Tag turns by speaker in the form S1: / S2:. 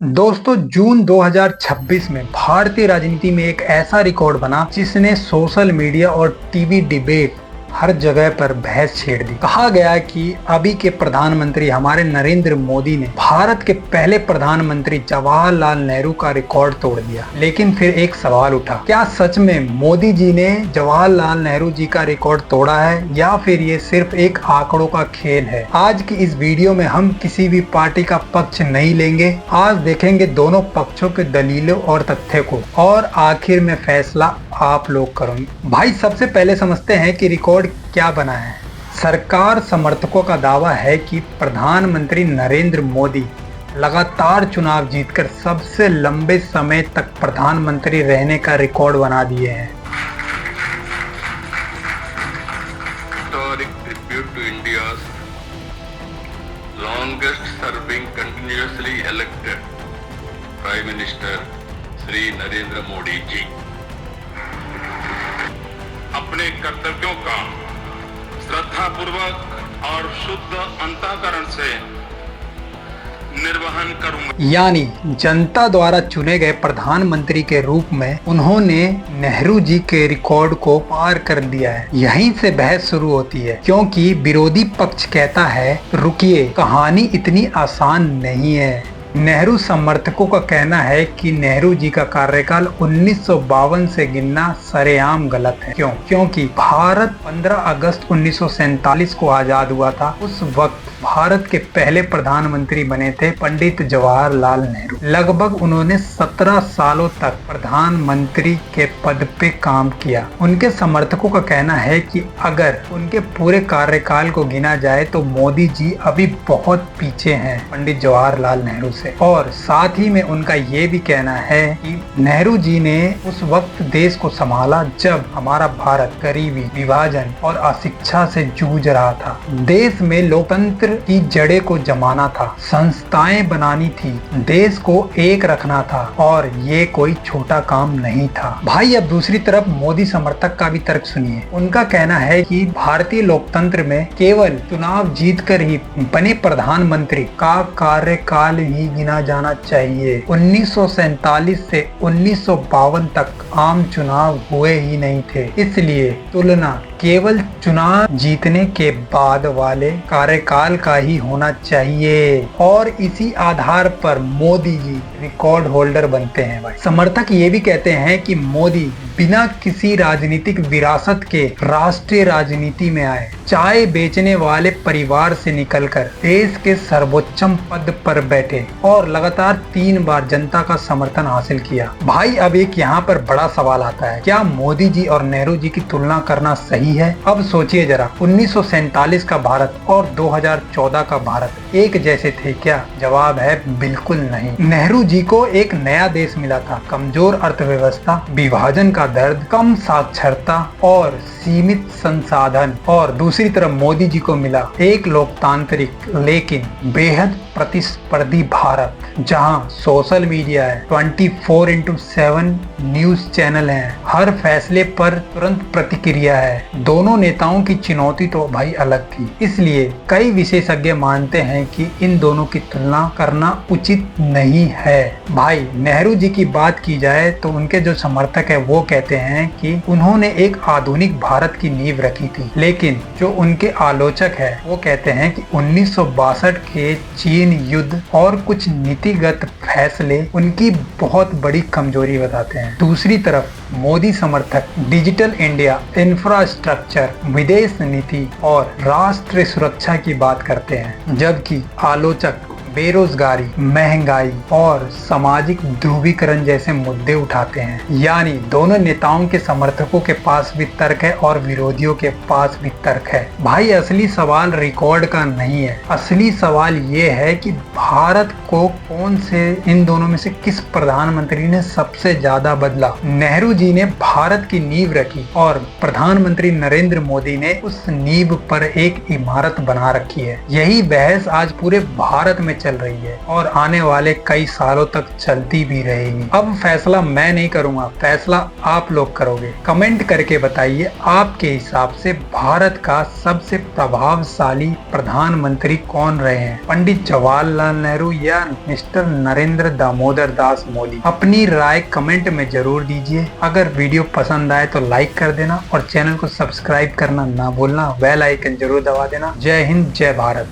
S1: दोस्तों, जून 2026 में भारतीय राजनीति में एक ऐसा रिकॉर्ड बना जिसने सोशल मीडिया और टीवी डिबेट हर जगह पर बहस छेड़ दी। कहा गया कि अभी के प्रधानमंत्री हमारे नरेंद्र मोदी ने भारत के पहले प्रधानमंत्री जवाहरलाल नेहरू का रिकॉर्ड तोड़ दिया। लेकिन फिर एक सवाल उठा, क्या सच में मोदी जी ने जवाहरलाल नेहरू जी का रिकॉर्ड तोड़ा है या फिर ये सिर्फ एक आंकड़ों का खेल है? आज की इस वीडियो में हम किसी भी पार्टी का पक्ष नहीं लेंगे। आज देखेंगे दोनों पक्षों के दलीलों और तथ्य को, और आखिर में फैसला आप लोग करेंगे। भाई, सबसे पहले समझते हैं कि रिकॉर्ड क्या बना है। सरकार समर्थकों का दावा है कि प्रधानमंत्री नरेंद्र मोदी लगातार चुनाव जीतकर सबसे लंबे समय तक प्रधानमंत्री रहने का रिकॉर्ड बना दिए हैं।
S2: Longest serving continuously elected Prime Minister Shri Narendra Modi ji अपने कर्तव्यों का श्रद्धापूर्वक और शुद्ध अंतःकरण से निर्वहन करूंगा।
S1: यानी जनता द्वारा चुने गए प्रधानमंत्री के रूप में उन्होंने नेहरू जी के रिकॉर्ड को पार कर दिया है। यहीं से बहस शुरू होती है, क्योंकि विरोधी पक्ष कहता है रुकिए, कहानी इतनी आसान नहीं है। नेहरू समर्थकों का कहना है कि नेहरू जी का कार्यकाल 1952 से गिनना सरेआम गलत है। क्योंकि भारत 15 अगस्त 1947 को आजाद हुआ था। उस वक्त भारत के पहले प्रधानमंत्री बने थे पंडित जवाहरलाल नेहरू। लगभग उन्होंने 17 सालों तक प्रधानमंत्री के पद पे काम किया। उनके समर्थकों का कहना है कि अगर उनके पूरे कार्यकाल को गिना जाए तो मोदी जी अभी बहुत पीछे हैं पंडित जवाहरलाल नेहरू से। और साथ ही में उनका ये भी कहना है कि नेहरू जी ने उस वक्त देश को संभाला जब हमारा भारत गरीबी, विभाजन और अशिक्षा से जूझ रहा था। देश में लोकतंत्र की जड़ें को जमाना था, संस्थाएं बनानी थी, देश को एक रखना था, और ये कोई छोटा काम नहीं था। भाई, अब दूसरी तरफ मोदी समर्थक का भी तर्क सुनिए। उनका कहना है कि भारतीय लोकतंत्र में केवल चुनाव जीतकर ही बने प्रधानमंत्री का कार्यकाल ही गिना जाना चाहिए। 1947 से 1952 तक आम चुनाव हुए ही नहीं थे, इसलिए तुलना केवल चुनाव जीतने के बाद वाले कार्यकाल का ही होना चाहिए, और इसी आधार पर मोदी जी रिकॉर्ड होल्डर बनते हैं। भाई, समर्थक ये भी कहते हैं कि मोदी बिना किसी राजनीतिक विरासत के राष्ट्रीय राजनीति में आए, चाय बेचने वाले परिवार से निकलकर देश के सर्वोच्चम पद पर बैठे और लगातार 3 बार जनता का समर्थन हासिल किया। भाई, अब एक यहाँ पर बड़ा सवाल आता है, क्या मोदी जी और नेहरू जी की तुलना करना सही है? अब सोचिए जरा, 1947 का भारत और 2014 का भारत एक जैसे थे क्या? जवाब है बिल्कुल नहीं। नेहरू जी को एक नया देश मिला था, कमजोर अर्थव्यवस्था, विभाजन का दर्द, कम साक्षरता और सीमित संसाधन। और दूसरी तरफ मोदी जी को मिला एक लोकतांत्रिक लेकिन बेहद प्रतिस्पर्धी भारत, जहां सोशल मीडिया है, 24/7 न्यूज चैनल हैं, हर फैसले पर तुरंत प्रतिक्रिया है। दोनों नेताओं की चुनौती तो भाई अलग थी। इसलिए कई विशेषज्ञ मानते हैं कि इन दोनों की तुलना करना उचित नहीं है। भाई, नेहरू जी की बात की जाए तो उनके जो समर्थक है वो कहते हैं कि उन्होंने एक आधुनिक भारत की नींव रखी थी, लेकिन जो उनके आलोचक है वो कहते हैं कि 1962 के चीन युद्ध और कुछ नीतिगत फैसले उनकी बहुत बड़ी कमजोरी बताते हैं। दूसरी तरफ मोदी समर्थक डिजिटल इंडिया, इंफ्रास्ट्रक्चर, विदेश नीति और राष्ट्रीय सुरक्षा की बात करते हैं, जबकि आलोचक बेरोजगारी, महंगाई और सामाजिक ध्रुवीकरण जैसे मुद्दे उठाते हैं। यानी दोनों नेताओं के समर्थकों के पास भी तर्क है और विरोधियों के पास भी तर्क है। भाई, असली सवाल रिकॉर्ड का नहीं है, असली सवाल ये है कि भारत को कौन से इन दोनों में से किस प्रधानमंत्री ने सबसे ज्यादा बदला। नेहरू जी ने भारत की नींव रखी और प्रधानमंत्री नरेंद्र मोदी ने उस नींव पर एक इमारत बना रखी है। यही बहस आज पूरे भारत में चल रही है और आने वाले कई सालों तक चलती भी रहेगी। अब फैसला मैं नहीं करूंगा, फैसला आप लोग करोगे। कमेंट करके बताइए आपके हिसाब से भारत का सबसे प्रभावशाली प्रधानमंत्री कौन रहे हैं, पंडित जवाहरलाल नेहरू या मिस्टर नरेंद्र दामोदर दास मोदी। अपनी राय कमेंट में जरूर दीजिए। अगर वीडियो पसंद आए तो लाइक कर देना और चैनल को सब्सक्राइब करना ना भूलना, बेल आइकन जरूर दबा देना। जय हिंद, जय भारत।